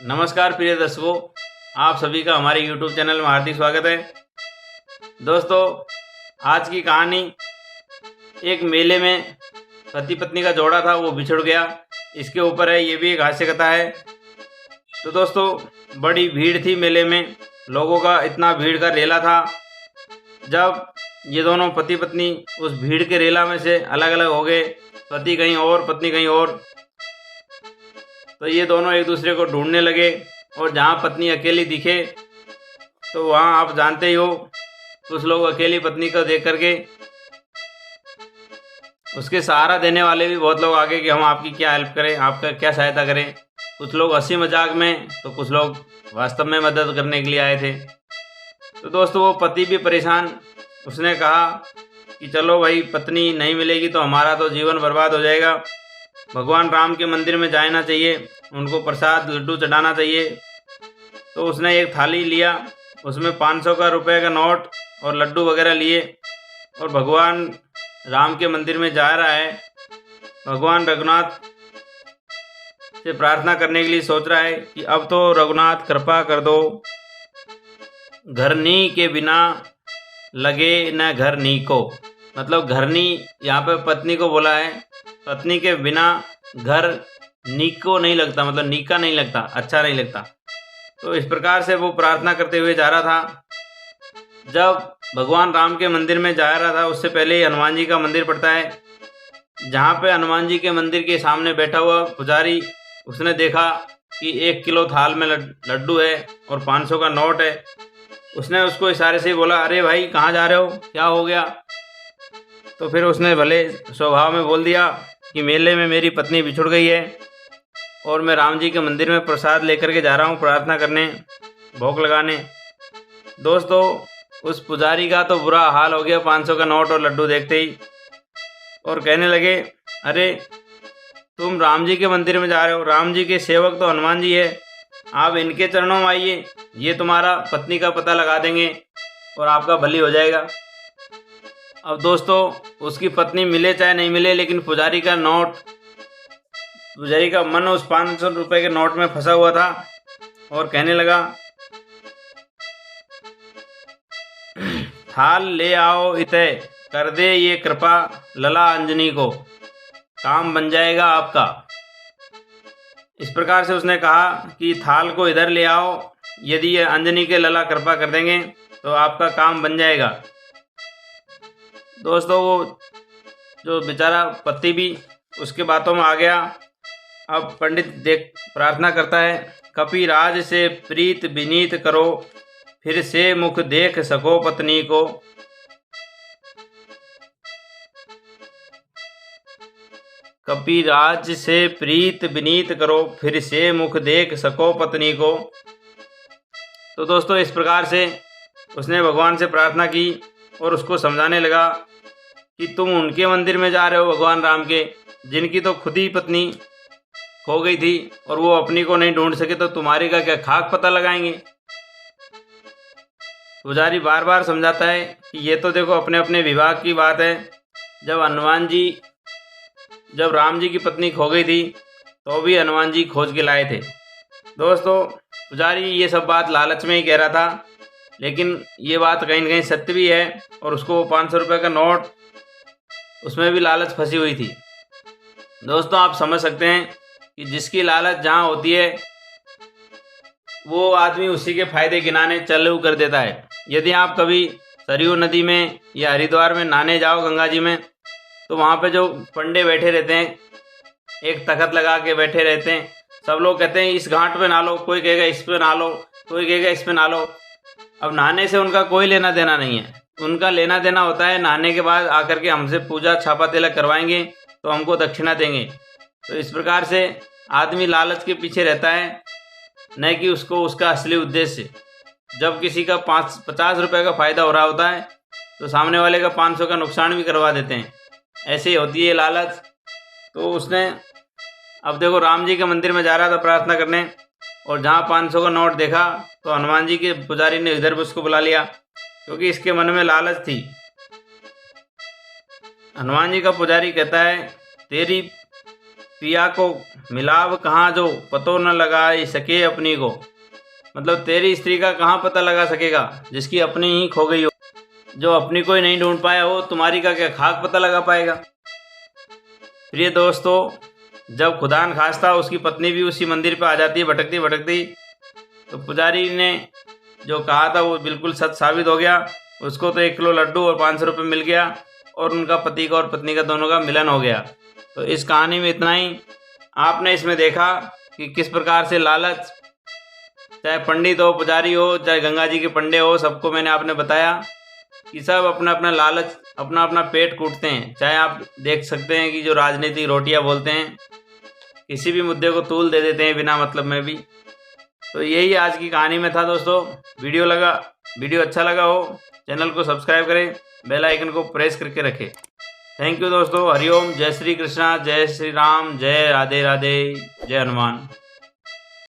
नमस्कार प्रिय दर्शकों, आप सभी का हमारे YouTube चैनल में हार्दिक स्वागत है। दोस्तों, आज की कहानी एक मेले में पति पत्नी का जोड़ा था, वो बिछड़ गया, इसके ऊपर है। ये भी एक हास्य कथा है। तो दोस्तों, बड़ी भीड़ थी मेले में, लोगों का इतना भीड़ का रेला था। जब ये दोनों पति पत्नी उस भीड़ के रेला में से अलग अलग हो गए, पति कहीं और पत्नी कहीं और, तो ये दोनों एक दूसरे को ढूंढने लगे। और जहाँ पत्नी अकेली दिखे तो वहाँ आप जानते ही हो, कुछ लोग अकेली पत्नी को देख करके उसके सहारा देने वाले भी बहुत लोग आगे कि हम आपकी क्या हेल्प करें, आपका क्या सहायता करें। कुछ लोग हंसी मजाक में, तो कुछ लोग वास्तव में मदद करने के लिए आए थे। तो दोस्तों, वो पति भी परेशान, उसने कहा कि चलो भाई, पत्नी नहीं मिलेगी तो हमारा तो जीवन बर्बाद हो जाएगा। भगवान राम के मंदिर में जाना चाहिए, उनको प्रसाद लड्डू चढ़ाना चाहिए। तो उसने एक थाली लिया, उसमें 500 का रुपए का नोट और लड्डू वगैरह लिए, और भगवान राम के मंदिर में जा रहा है। भगवान रघुनाथ से प्रार्थना करने के लिए सोच रहा है कि अब तो रघुनाथ कृपा कर दो, घरनी के बिना लगे न घरनी को। मतलब घरनी यहाँ पे पत्नी को बोला है, पत्नी के बिना घर नीको नहीं लगता, मतलब नीका नहीं लगता, अच्छा नहीं लगता। तो इस प्रकार से वो प्रार्थना करते हुए जा रहा था। जब भगवान राम के मंदिर में जा रहा था, उससे पहले ही हनुमान जी का मंदिर पड़ता है। जहाँ पे हनुमान जी के मंदिर के सामने बैठा हुआ पुजारी, उसने देखा कि 1 किलो थाल में लड्डू है और 500 का नोट है। उसने उसको इशारे से बोला, अरे भाई कहाँ जा रहे हो, क्या हो गया। तो फिर उसने भले स्वभाव में बोल दिया कि मेले में मेरी पत्नी बिछुड़ गई है और मैं राम जी के मंदिर में प्रसाद लेकर के जा रहा हूँ, प्रार्थना करने, भोग लगाने। दोस्तों, उस पुजारी का तो बुरा हाल हो गया 500 का नोट और लड्डू देखते ही, और कहने लगे, अरे तुम राम जी के मंदिर में जा रहे हो, राम जी के सेवक तो हनुमान जी है, आप इनके चरणों में आइए, ये तुम्हारा पत्नी का पता लगा देंगे और आपका भली हो जाएगा। अब दोस्तों, उसकी पत्नी मिले चाहे नहीं मिले, लेकिन पुजारी का मन उस 500 रुपये के नोट में फंसा हुआ था और कहने लगा, थाल ले आओ इते, कर दे ये कृपा लला अंजनी को, काम बन जाएगा आपका। इस प्रकार से उसने कहा कि थाल को इधर ले आओ, यदि ये अंजनी के लला कृपा कर देंगे तो आपका काम बन जाएगा। दोस्तों, वो जो बेचारा पति भी उसके बातों में आ गया। अब पंडित प्रार्थना करता है, कपिराज से प्रीत विनीत करो, फिर से मुख देख सको पत्नी को। कपिराज से प्रीत विनीत करो, फिर से मुख देख सको पत्नी को। तो दोस्तों, इस प्रकार से उसने भगवान से प्रार्थना की और उसको समझाने लगा कि तुम उनके मंदिर में जा रहे हो, भगवान राम के, जिनकी तो खुद ही पत्नी खो गई थी और वो अपनी को नहीं ढूंढ सके, तो तुम्हारी का क्या खाक पता लगाएंगे। पुजारी बार बार समझाता है कि ये तो देखो अपने अपने विभाग की बात है। जब राम जी की पत्नी खो गई थी तो भी हनुमान जी खोज के लाए थे। दोस्तों, पुजारी ये सब बात लालच में ही कह रहा था, लेकिन ये बात कहीं न कहीं सत्य भी है। और उसको 500 रुपये का नोट, उसमें भी लालच फंसी हुई थी। दोस्तों, आप समझ सकते हैं कि जिसकी लालच जहाँ होती है, वो आदमी उसी के फायदे गिनाने चालू कर देता है। यदि आप कभी सरयू नदी में या हरिद्वार में नहाने जाओ, गंगा जी में, तो वहाँ पे जो पंडे बैठे रहते हैं, एक तख्त लगा के बैठे रहते हैं। सब लोग कहते हैं इस घाट पे नहा लो, कोई कहेगा इस पे नहा लो, कोई कहेगा इस पे नहा लो। अब नहाने से उनका कोई लेना देना नहीं है, उनका लेना देना होता है नहाने के बाद आकर के हमसे पूजा छापा तिलक करवाएंगे तो हमको दक्षिणा देंगे। तो इस प्रकार से आदमी लालच के पीछे रहता है, न कि उसको उसका असली उद्देश्य। जब किसी का 50 रुपये का फ़ायदा हो रहा होता है तो सामने वाले का 500 का नुकसान भी करवा देते हैं। ऐसे ही होती है लालच। तो उसने, अब देखो, राम जी के मंदिर में जा रहा था प्रार्थना करने, और जहाँ 500 का नोट देखा तो हनुमान जी के पुजारी ने इधर भी उसको बुला लिया, क्योंकि इसके मन में लालच थी। हनुमान जी का पुजारी कहता है, तेरी पिया को मिलाव कहाँ जो पतो न लगा सके अपनी को। मतलब तेरी स्त्री का कहाँ पता लगा सकेगा जिसकी अपनी ही खो गई हो। जो अपनी को ही नहीं ढूंढ पाया हो तुम्हारी का क्या खाक पता लगा पाएगा। प्रिय दोस्तों, जब खुदा न खास्ता उसकी पत्नी भी उसी मंदिर पे आ जाती है भटकती भटकती, तो पुजारी ने जो कहा था वो बिल्कुल सच साबित हो गया। उसको तो 1 किलो लड्डू और 500 रुपये मिल गया और उनका पति का और पत्नी का दोनों का मिलन हो गया। तो इस कहानी में इतना ही। आपने इसमें देखा कि किस प्रकार से लालच, चाहे पंडित हो, पुजारी हो, चाहे गंगा जी के पंडे हो, सबको मैंने आपने बताया कि सब अपना अपना लालच, अपना अपना पेट कूटते हैं। चाहे आप देख सकते हैं कि जो राजनीतिक रोटियां बोलते हैं, किसी भी मुद्दे को तूल दे देते हैं बिना मतलब में भी। तो यही आज की कहानी में था दोस्तों। वीडियो अच्छा लगा हो चैनल को सब्सक्राइब करें, बेल आइकन को प्रेस करके रखें। थैंक यू दोस्तों। हरिओम। जय श्री कृष्णा, जय श्री राम, जय राधे राधे, जय हनुमान।